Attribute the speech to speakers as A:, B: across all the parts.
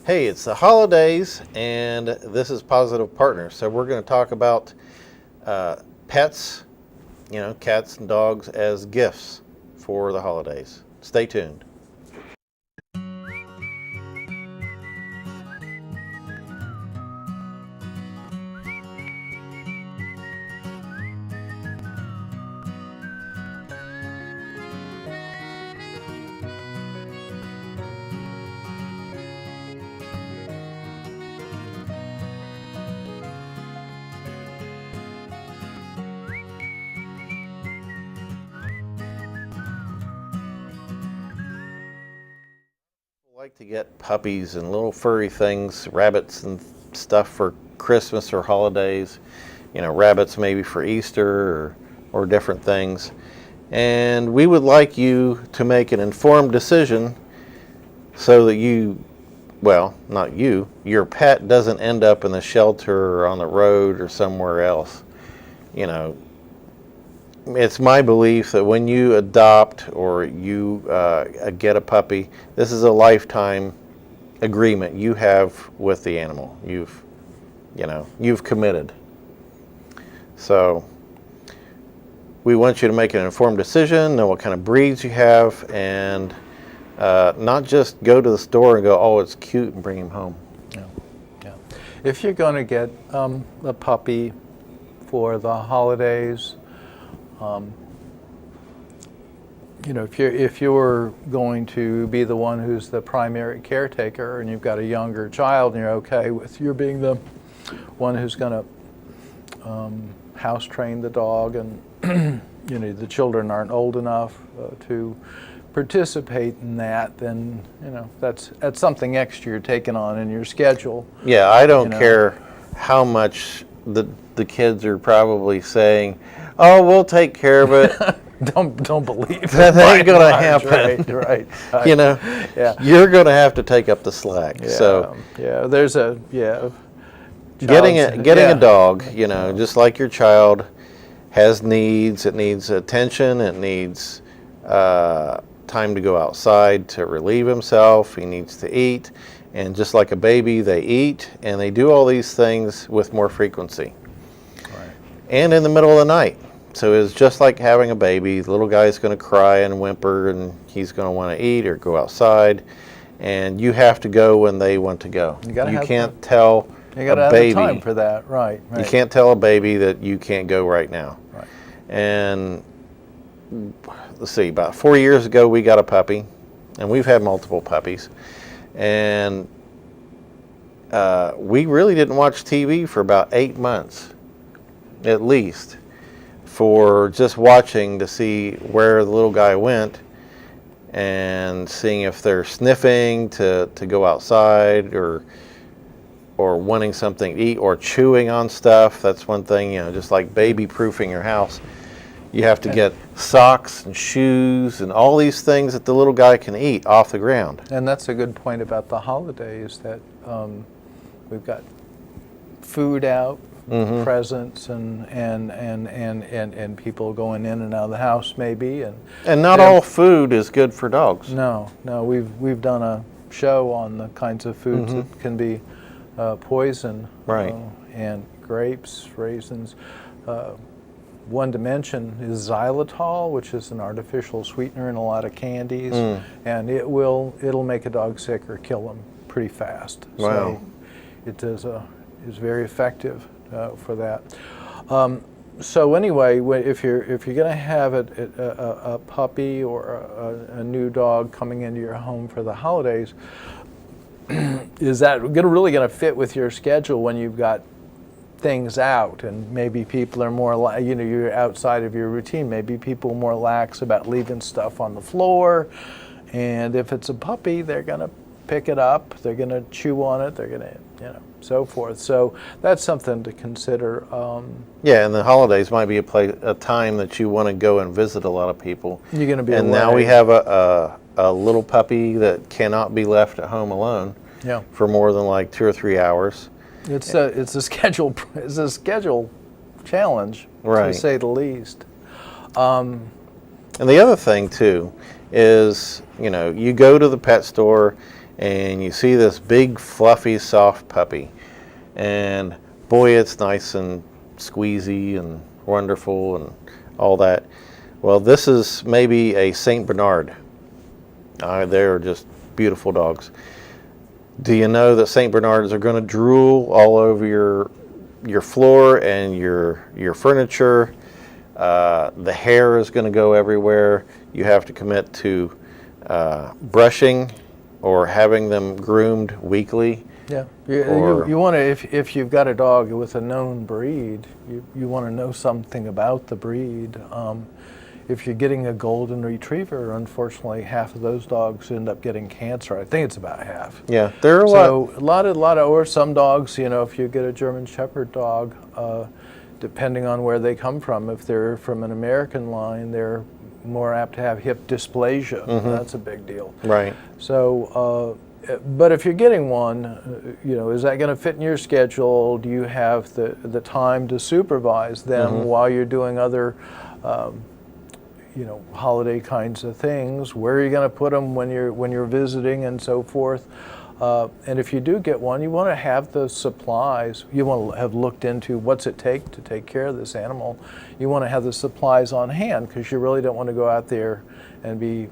A: Hey, it's the holidays, and this is Positive Partners. So we're going to talk about pets, cats and dogs as gifts for the holidays. Stay tuned. I like to get puppies and little furry things, rabbits and stuff for Christmas or holidays. Rabbits maybe for Easter or different things. And we would like you to make an informed decision so that not you, your pet doesn't end up in the shelter or on the road or somewhere else. It's my belief that when you adopt or you get a puppy, this is a lifetime agreement you have with the animal. You've committed. So we want you to make an informed decision, know what kind of breeds you have, and not just go to the store and go, oh, it's cute, and bring him home.
B: Yeah. If you're going to get a puppy for the holidays, if you're going to be the one who's the primary caretaker and you've got a younger child and you're okay with you being the one who's going to house train the dog, and the children aren't old enough to participate in that, then that's something extra you're taking on in your schedule.
A: Yeah, I don't care how much the kids are probably saying, oh, we'll take care of it.
B: Don't believe
A: that ain't gonna happen.
B: Right.
A: Yeah. You're gonna have to take up the slack.
B: Yeah,
A: so
B: there's
A: getting a dog, just like your child, has needs. It needs attention. It needs time to go outside to relieve himself. He needs to eat, and just like a baby, they eat and they do all these things with more frequency.
B: Right.
A: And in the middle of the night. So it's just like having a baby. The little guy's going to cry and whimper, and he's going to want to eat or go outside. And you have to go when they want to go. You can't tell
B: you gotta
A: a
B: have
A: baby.
B: The time for that, right?
A: You can't tell a baby that you can't go right now.
B: Right.
A: And let's see, about 4 years ago we got a puppy, and we've had multiple puppies. And we really didn't watch TV for about 8 months, at least, for just watching to see where the little guy went and seeing if they're sniffing to go outside or wanting something to eat or chewing on stuff. That's one thing, just like baby proofing your house. You have to get socks and shoes and all these things that the little guy can eat off the ground.
B: And that's a good point about the holidays, that we've got food out, presents, and people going in and out of the house maybe,
A: and not all food is good for dogs.
B: No, we've done a show on the kinds of foods that can be poison,
A: right?
B: And grapes, raisins. One to mention is xylitol, which is an artificial sweetener in a lot of candies, and it'll make a dog sick or kill them pretty fast.
A: Wow.
B: So it is very effective for that. So anyway, if you're going to have a puppy or a new dog coming into your home for the holidays, is that really going to fit with your schedule when you've got things out, and maybe people are more, you're outside of your routine. Maybe people are more lax about leaving stuff on the floor, and if it's a puppy, they're going to pick it up, they're going to chew on it, they're going to, so forth. So that's something to consider.
A: Yeah, and the holidays might be a time that you want to go and visit a lot of people.
B: You're going to be
A: and
B: away.
A: Now we have a little puppy that cannot be left at home alone for more than like 2 or 3 hours.
B: It's a schedule challenge,
A: right,
B: to say the least.
A: And the other thing too is, you go to the pet store and you see this big, fluffy, soft puppy, and boy, it's nice and squeezy and wonderful and all that. Well, this is maybe a Saint Bernard. They're just beautiful dogs. Do you know that Saint Bernards are going to drool all over your floor and your furniture? The hair is going to go everywhere. You have to commit to brushing or having them groomed weekly.
B: Yeah, you want to, if you've got a dog with a known breed, you want to know something about the breed. If you're getting a golden retriever, unfortunately, half of those dogs end up getting cancer. I think it's about half.
A: Yeah, there are
B: a lot of, or some dogs, you know, if you get a German Shepherd dog, depending on where they come from, if they're from an American line, they're more apt to have hip dysplasia. That's a big deal.
A: Right.
B: So, but if you're getting one, you know, is that going to fit in your schedule? Do you have the time to supervise them while you're doing other, you know, holiday kinds of things? Where are you going to put them when you're visiting and so forth? And if you do get one, you want to have the supplies. You want to have looked into what's it take to take care of this animal. You want to have the supplies on hand, because you really don't want to go out there and be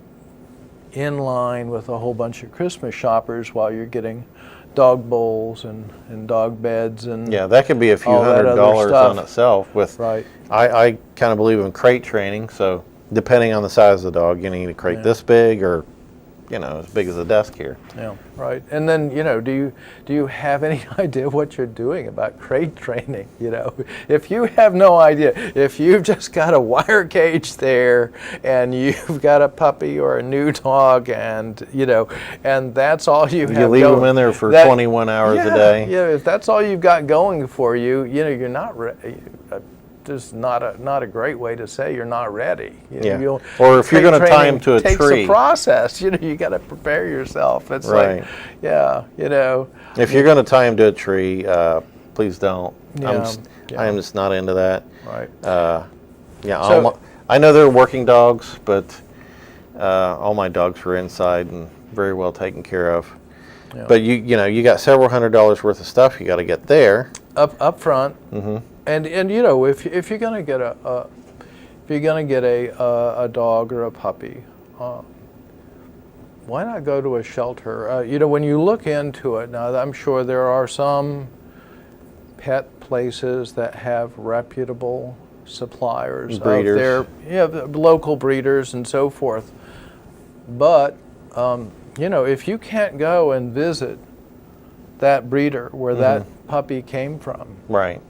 B: in line with a whole bunch of Christmas shoppers while you're getting dog bowls and dog beds and
A: yeah, that could be a few $100s on itself. With
B: right,
A: I kind of believe in crate training. So depending on the size of the dog, you need a crate this big or, you know, as big as a desk here.
B: Yeah, right. And then, you know, do you have any idea what you're doing about crate training? You know, if you have no idea, if you've just got a wire cage there and you've got a puppy or a new dog, and you know, and that's all you have.
A: You leave them in there for 21 hours a day.
B: Yeah, if that's all you've got going for you, you know, you're not just not a great way to say you're not ready. You know,
A: or if you're going to tie them to a
B: tree,
A: tree.
B: Takes a process. You know, you got to prepare yourself. It's
A: right.
B: like, yeah, you know.
A: If you're going to tie them to a tree, please don't.
B: Yeah,
A: I'm just not into that.
B: Right.
A: Yeah.
B: So,
A: I know they're working dogs, but all my dogs were inside and very well taken care of. Yeah. But you know, you got several $100s worth of stuff you got to get there
B: up front. And you know, if you're going to get a dog or a puppy, why not go to a shelter? You know, when you look into it now, I'm sure there are some pet places that have reputable suppliers
A: breeders.
B: Of their local breeders and so forth. But you know, if you can't go and visit that breeder where that puppy came from,
A: right.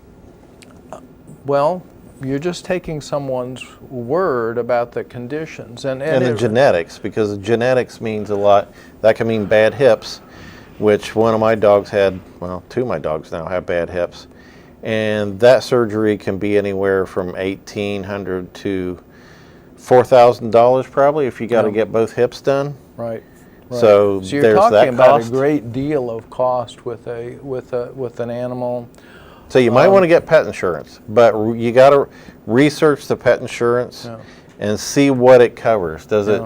B: Well, you're just taking someone's word about the conditions and
A: the genetics, because genetics means a lot. That can mean bad hips, which one of my dogs had. Well, two of my dogs now have bad hips, and that surgery can be anywhere from $1,800 to $4,000 probably if you got to get both hips done.
B: Right.
A: So
B: you're
A: there's
B: talking
A: that
B: about
A: cost.
B: a great deal of cost with an animal.
A: So you might want to get pet insurance, but you got to research the pet insurance and see what it covers. Does it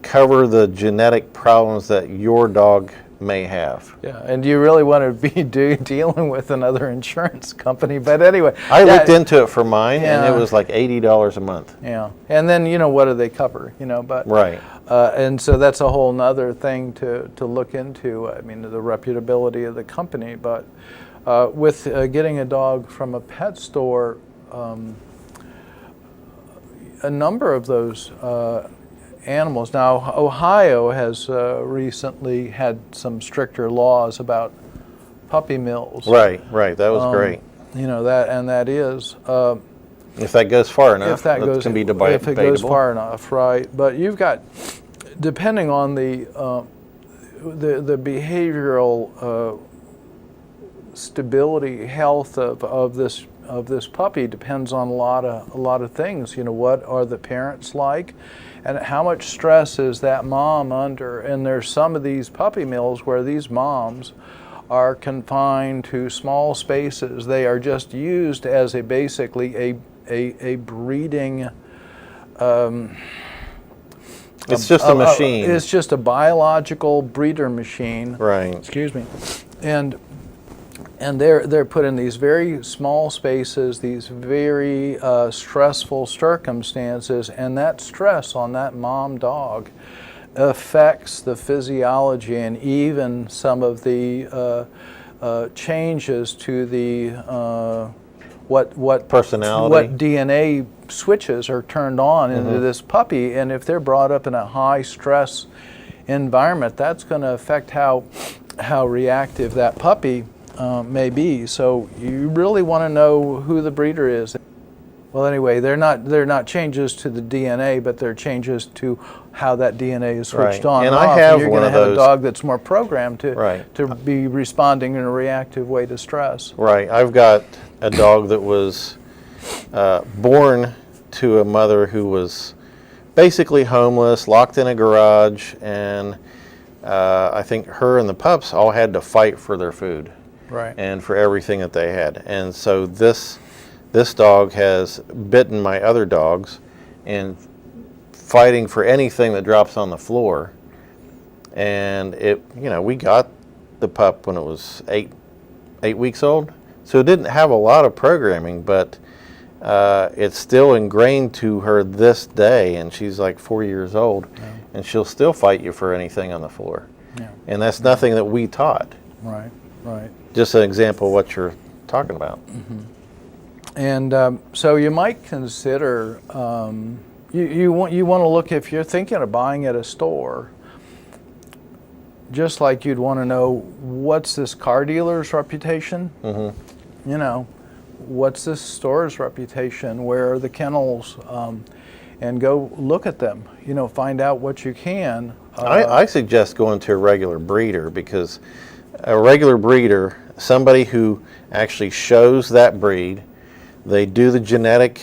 A: cover the genetic problems that your dog may have?
B: Yeah, and do you really want to be dealing with another insurance company? But anyway,
A: I looked into it for mine, and it was like $80 a month.
B: Yeah, and then you know, what do they cover? You know, but
A: right.
B: And so that's a whole nother thing to look into. I mean, the reputability of the company, but. With getting a dog from a pet store, a number of those animals. Now, Ohio has recently had some stricter laws about puppy mills.
A: Right. That was great.
B: You know, that is.
A: If that goes far enough,
B: if that goes,
A: can be debatable.
B: If it goes far enough, right. But you've got, depending on the behavioral stability, health of this puppy depends on a lot of things. You know, what are the parents like, and how much stress is that mom under? And there's some of these puppy mills where these moms are confined to small spaces. They are just used as basically a breeding
A: It's just a machine.
B: It's just a biological breeder machine.
A: Right.
B: Excuse me. And they're put in these very small spaces, these very stressful circumstances, and that stress on that mom dog affects the physiology and even some of the changes to the what
A: personality,
B: what DNA switches are turned on into this puppy, and if they're brought up in a high stress environment, that's going to affect how reactive that puppy may be. So you really want to know who the breeder is. Well, anyway, they're not changes to the DNA, but they're changes to how that DNA is switched on.
A: And
B: off.
A: I have
B: You're
A: one
B: going
A: of
B: to have
A: those.
B: a dog that's more programmed to
A: Right.
B: to be responding in a reactive way to stress.
A: Right. I've got a dog that was born to a mother who was basically homeless, locked in a garage, and I think her and the pups all had to fight for their food.
B: Right.
A: And for everything that they had. And so this dog has bitten my other dogs and fighting for anything that drops on the floor. And we got the pup when it was eight weeks old. So it didn't have a lot of programming, but it's still ingrained to her this day, and she's like 4 years old, and she'll still fight you for anything on the floor.
B: Yeah.
A: And that's nothing that we taught.
B: Right. Right.
A: Just an example of what you're talking about.
B: And so you might consider you want to look, if you're thinking of buying at a store, just like you'd want to know, what's this car dealer's reputation? You know, what's this store's reputation? Where are the kennels? And go look at them. You know, find out what you can.
A: I suggest going to a regular breeder, because a regular breeder, somebody who actually shows that breed, they do the genetic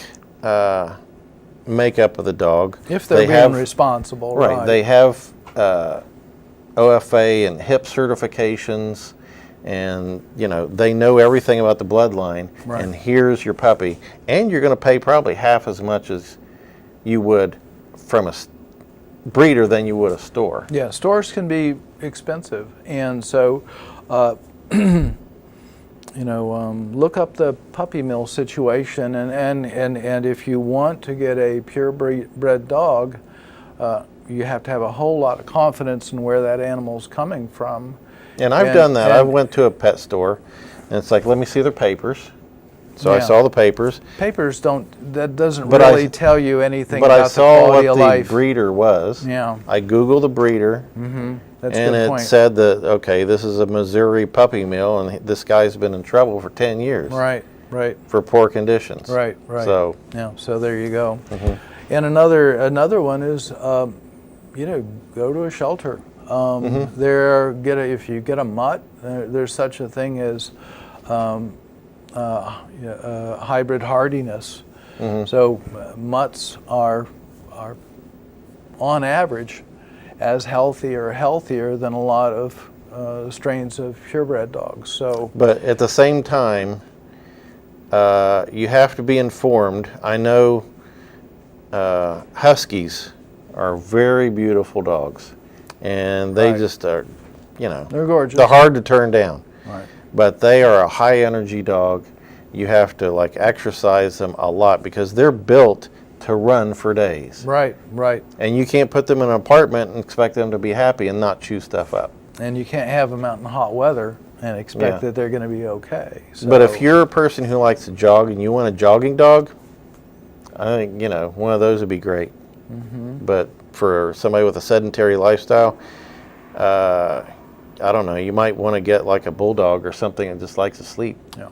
A: makeup of the dog.
B: If they're being responsible,
A: right? They have OFA and HIP certifications, and they know everything about the bloodline.
B: Right.
A: And here's your puppy, and you're going to pay probably half as much as you would from a breeder than you would a store.
B: Yeah, stores can be expensive, and so look up the puppy mill situation, and if you want to get a purebred dog, you have to have a whole lot of confidence in where that animal's coming from.
A: And I've done that. I went to a pet store, and it's like, let me see their papers. So I saw the papers.
B: Papers that doesn't really tell you anything about the quality
A: But I saw what
B: of
A: the
B: life.
A: breeder was.
B: Yeah.
A: I Googled the breeder.
B: That's a
A: and
B: good
A: it
B: point.
A: said that, okay, this is a Missouri puppy mill, and this guy's been in trouble for 10 years.
B: Right.
A: For poor conditions.
B: Right.
A: So
B: there you go. And another one is, go to a shelter. If you get a mutt, there's such a thing as hybrid hardiness. So mutts are on average as healthier than a lot of strains of purebred dogs. So,
A: but at the same time, you have to be informed. I know huskies are very beautiful dogs, and they just are,
B: they're gorgeous.
A: They're hard to turn down.
B: Right.
A: But they are a high energy dog. You have to exercise them a lot, because they're built to run for days.
B: Right.
A: And you can't put them in an apartment and expect them to be happy and not chew stuff up.
B: And you can't have them out in hot weather and expect that they're going to be okay. So,
A: but if you're a person who likes to jog and you want a jogging dog, I think, one of those would be great. But for somebody with a sedentary lifestyle, I don't know, you might want to get like a bulldog or something that just likes to sleep.
B: Yeah.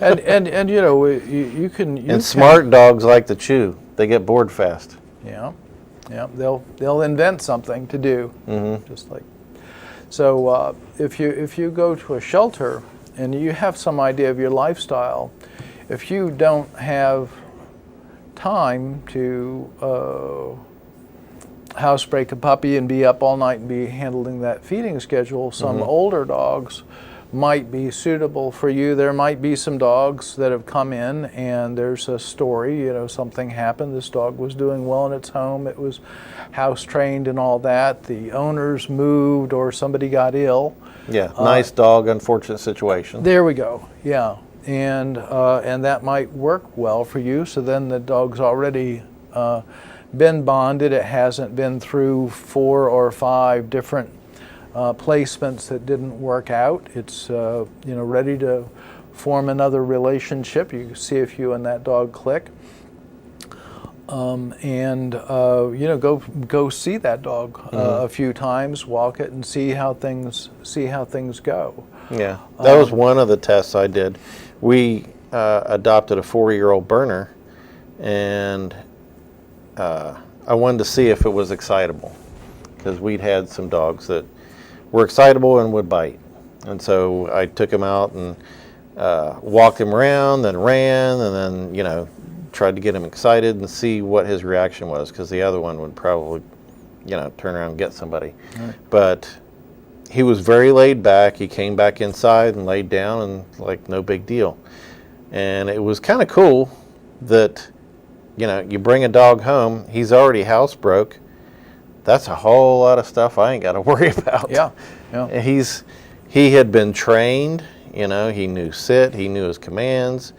B: and you can
A: smart dogs like to chew. They get bored fast.
B: Yeah. They'll invent something to do. Just like so. If you go to a shelter and you have some idea of your lifestyle, if you don't have time to housebreak a puppy and be up all night and be handling that feeding schedule, some older dogs might be suitable for you. There might be some dogs that have come in and there's a story, you know, something happened. This dog was doing well in its home. It was house trained and all that. The owners moved or somebody got ill.
A: Yeah, nice dog, unfortunate situation.
B: There we go. Yeah, and that might work well for you. So then the dog's already been bonded. It hasn't been through 4 or 5 different placements that didn't work out. It's you know, ready to form another relationship. You see if you and that dog click, and you know, go see that dog a few times, walk it, and see how things go.
A: Yeah, that was one of the tests I did. We adopted a 4-year-old Berner, and I wanted to see if it was excitable, because we'd had some dogs that were excitable and would bite. And so I took him out and walked him around, then ran, and then, you know, tried to get him excited and see what his reaction was, because the other one would probably, you know, turn around and get somebody. Right. But he was very laid back. He came back inside and laid down and like no big deal. And it was kind of cool that, you know, you bring a dog home, he's already housebroke. That's a whole lot of stuff I ain't got to worry about.
B: Yeah, yeah.
A: He had been trained, you know, he knew sit, he knew his commands,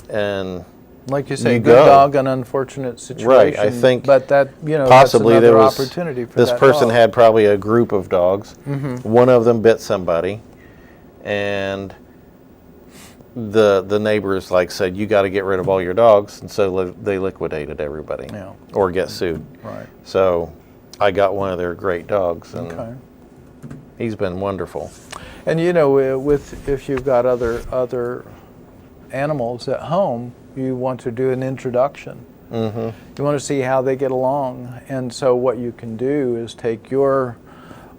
A: and
B: like you say, good dog, an unfortunate situation.
A: Right, I think,
B: but that, you know,
A: possibly
B: that's another
A: there was
B: opportunity for
A: this
B: that
A: person
B: dog.
A: had probably a group of dogs. One of them bit somebody, and the neighbors like said, you got to get rid of all your dogs, and so they liquidated everybody,
B: yeah,
A: or get sued.
B: Right.
A: So I got one of their great dogs, and
B: okay,
A: he's been wonderful.
B: And you know, if you've got other animals at home, you want to do an introduction. You want to see how they get along, and so what you can do is take your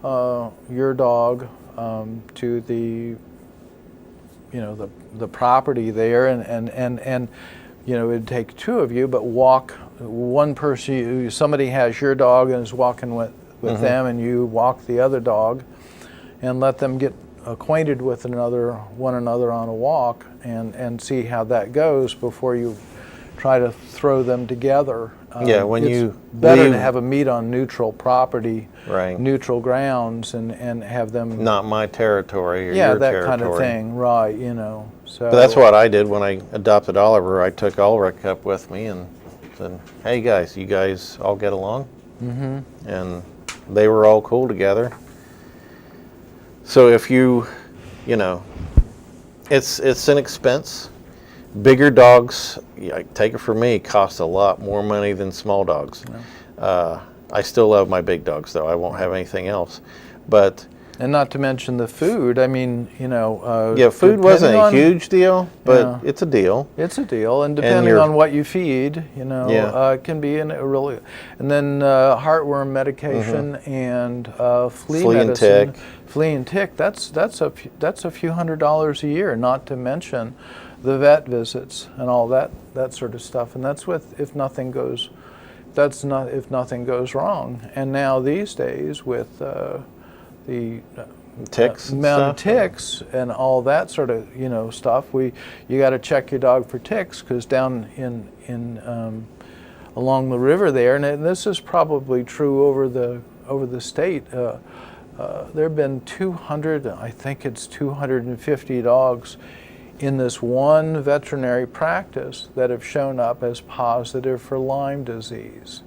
B: dog to the, you know, the property there, and you know, it'd take 2 of you, but walk one person. Somebody has your dog and is walking with them, and you walk the other dog, and let them get acquainted with one another on a walk, and see how that goes before you try to throw them together.
A: Yeah, when
B: it's
A: you
B: better
A: leave,
B: to have a meet on neutral property,
A: right,
B: neutral grounds, and have them
A: not my territory or
B: yeah,
A: your
B: that
A: territory.
B: kind of thing, right? You know, so.
A: But that's what I did when I adopted Oliver. I took Ulrich up with me and said, "Hey guys, you guys all get along?" And they were all cool together. So if you know, it's an expense. Bigger dogs, take it from me, cost a lot more money than small dogs. Yeah. I still love my big dogs, though. I won't have anything else. But
B: and not to mention the food. I mean, you know.
A: Yeah, food wasn't a huge deal, but yeah, it's a deal.
B: It's a deal, and depending on what you feed, you know, yeah, it can be a really. And then heartworm medication and flea medicine.
A: And tick.
B: Flea and tick. That's a few $100s a year. Not to mention the vet visits and all that sort of stuff. And that's if nothing goes wrong. And now these days with the
A: ticks,
B: ticks and all that sort of, you know, stuff, you got to check your dog for ticks, because down in along the river there, and this is probably true over the state. There have been 250 dogs in this one veterinary practice that have shown up as positive for Lyme disease.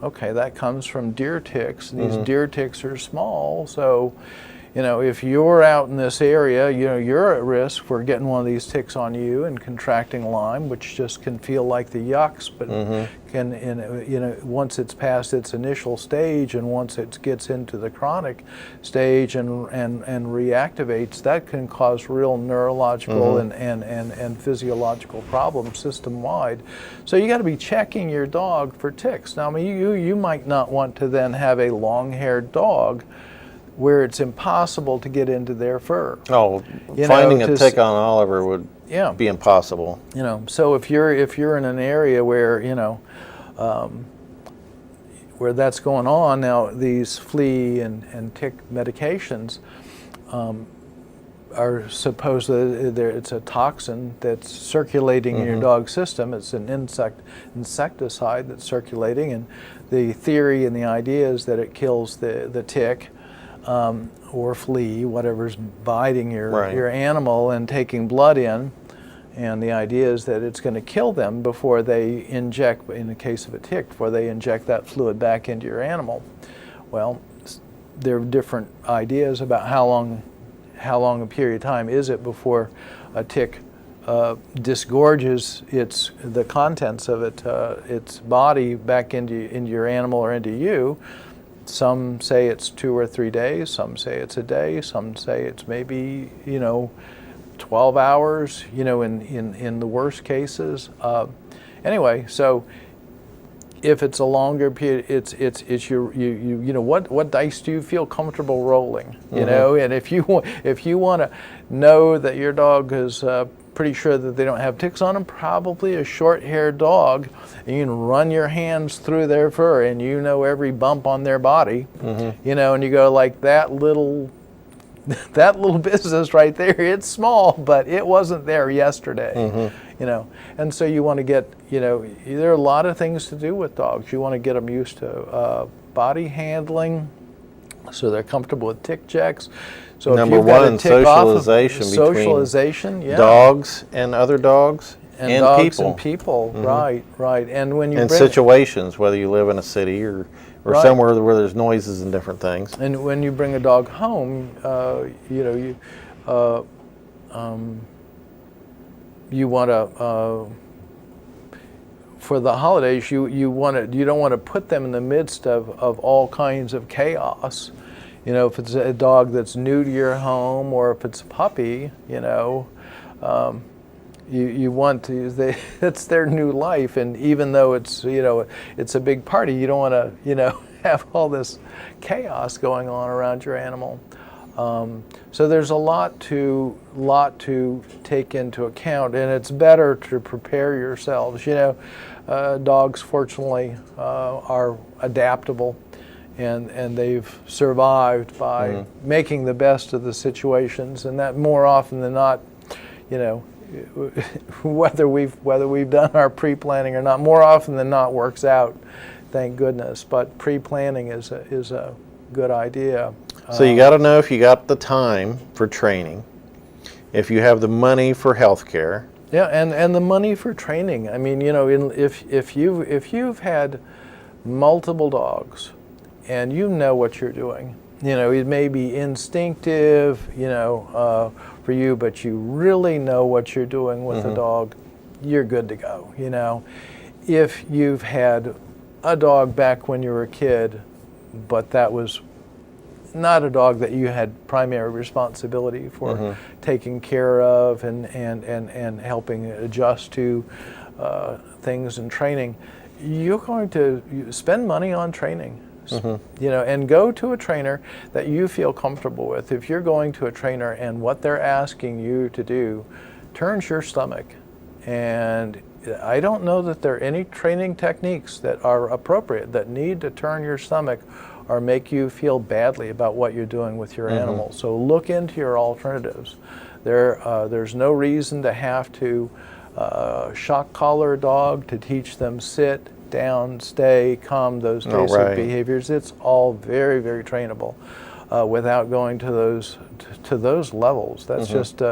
B: Okay, that comes from deer ticks. These deer ticks are small, so, you know, if you're out in this area, you know, you're at risk for getting one of these ticks on you and contracting Lyme, which just can feel like the yucks, but can, you know, once it's past its initial stage and once it gets into the chronic stage and reactivates, that can cause real neurological and physiological problems system-wide. So you got to be checking your dog for ticks. Now, I mean, you might not want to then have a long-haired dog where it's impossible to get into their fur.
A: Oh, finding a tick on Oliver would be impossible.
B: You know, so if you're in an area where, you know, where that's going on now, these flea and tick medications are supposed that it's a toxin that's circulating in your dog's system. It's an insecticide that's circulating, and the theory and the idea is that it kills the tick or flea, whatever's biting your animal and taking blood in. And the idea is that it's going to kill them before they inject, in the case of a tick, before they inject that fluid back into your animal. Well, there are different ideas about how long a period of time is it before a tick disgorges the contents of its body back into your animal or into you. Some say it's 2 or 3 days, some say it's a day, some say it's maybe 12 hours, in the worst cases. Anyway, so if it's a longer period, it's your what dice do you feel comfortable rolling? And if you want to know that your dog is pretty sure that they don't have ticks on them, probably a short-haired dog, and you can run your hands through their fur and every bump on their body, and you go like that little business right there, it's small, but it wasn't there yesterday, and so you want to get, there are a lot of things to do with dogs. You want to get them used to body handling, so they're comfortable with tick checks. So
A: Number one, socialization between dogs and other dogs and
B: dogs
A: people.
B: And people, right. And when you
A: in situations, whether you live in a city or somewhere where there's noises and different things.
B: And when you bring a dog home, you want to, for the holidays, you don't want to put them in the midst of all kinds of chaos. If it's a dog that's new to your home, or if it's a puppy, you want to, it's their new life, and even though it's it's a big party, you don't want to have all this chaos going on around your animal. So there's a lot to take into account, and it's better to prepare yourselves. Dogs fortunately are adaptable, and they've survived by making the best of the situations, and that more often than not, whether we've done our pre-planning or not, more often than not works out, thank goodness. But pre-planning is a good idea.
A: So you got to know if you got the time for training, if you have the money for health care.
B: Yeah, and the money for training. I mean, if you've had multiple dogs, and you know what you're doing, it may be instinctive, for you, but you really know what you're doing with a dog, you're good to go. If you've had a dog back when you were a kid, but that was not a dog that you had primary responsibility for taking care of and helping adjust to things and training, you're going to spend money on training. And go to a trainer that you feel comfortable with. If you're going to a trainer and what they're asking you to do turns your stomach, and I don't know that there are any training techniques that are appropriate that need to turn your stomach or make you feel badly about what you're doing with your animal. So look into your alternatives. There's no reason to have to shock collar a dog to teach them sit, down, stay, come, those basic behaviors. It's all very, very trainable without going to those levels. That's just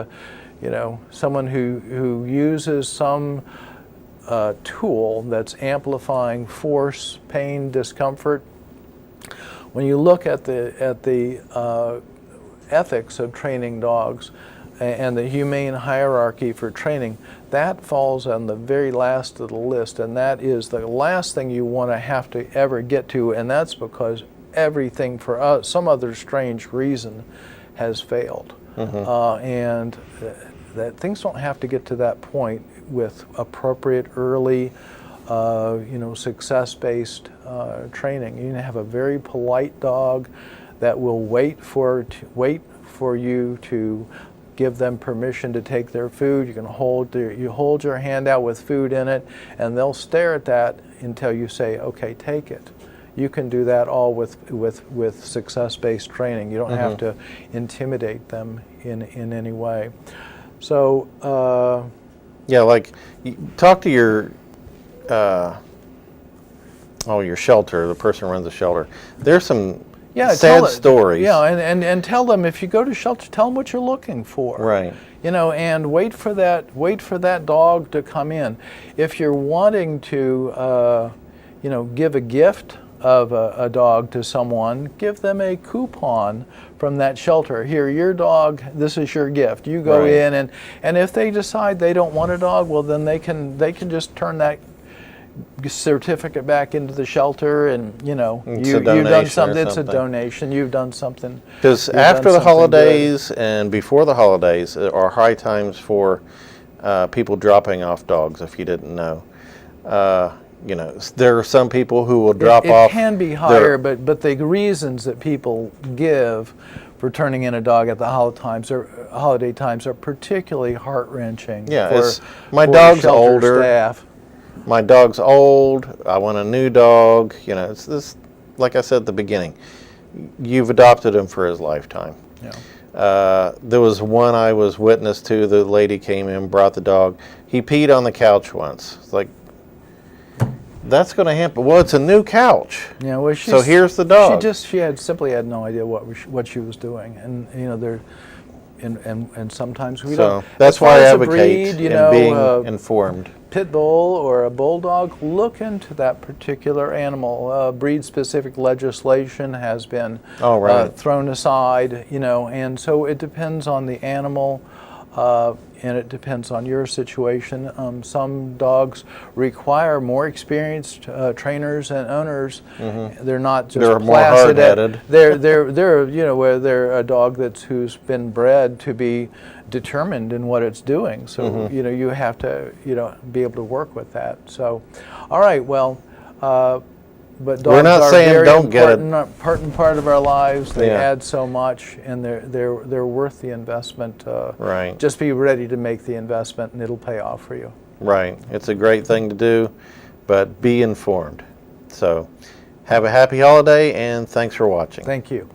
B: someone who uses some tool that's amplifying force, pain, discomfort. When you look at the ethics of training dogs and the humane hierarchy for training, that falls on the very last of the list, and that is the last thing you want to have to ever get to, and that's because everything for us, some other strange reason, has failed. And that things don't have to get to that point with appropriate early success-based training. You can have a very polite dog that will wait for you to give them permission to take their food. You can hold your hand out with food in it, and they'll stare at that until you say, "Okay, take it." You can do that all with success-based training. You don't have to intimidate them in any way. So
A: yeah, like talk to your your shelter, the person who runs the shelter. There's some sad stories.
B: Yeah, and tell them, if you go to shelter, tell them what you're looking for.
A: Right.
B: You know, and wait for that dog to come in. If you're wanting to, give a gift of a dog to someone, give them a coupon from that shelter. Here, your dog, this is your gift. You go in, and if they decide they don't want a dog, well, then they can just turn that certificate back into the shelter, and you've done something. It's a donation. You've done something.
A: Because after the holidays and before the holidays are high times for people dropping off dogs. If you didn't know, there are some people who will drop off.
B: It can be higher, but the reasons that people give for turning in a dog at the holiday times are particularly heart-wrenching.
A: Yeah, my dog's older.
B: Staff.
A: My dog's old. I want a new dog. It's this. Like I said at the beginning, you've adopted him for his lifetime.
B: Yeah.
A: There was one I was witness to. The lady came in, brought the dog. He peed on the couch once. It's like, that's going to happen. Well, it's a new couch.
B: Yeah. Well,
A: so here's the dog.
B: She simply had no idea what she was doing, and and sometimes we don't.
A: So that's why I advocate
B: breed,
A: being informed.
B: Pit bull or a bulldog, look into that particular animal. Breed-specific legislation has been thrown aside, and so it depends on the animal, and it depends on your situation. Some dogs require more experienced trainers and owners. They're not just
A: they're
B: placid.
A: More hard-headed.
B: They're a dog who's been bred to be determined in what it's doing. So you have to be able to work with that. So, all right, well. But dogs
A: We're not
B: are
A: saying
B: very
A: don't get it.
B: important part of our lives. They add so much, and they're worth the investment.
A: Right.
B: Just be ready to make the investment, and it'll pay off for you.
A: Right. It's a great thing to do, but be informed. So, have a happy holiday, and thanks for watching.
B: Thank you.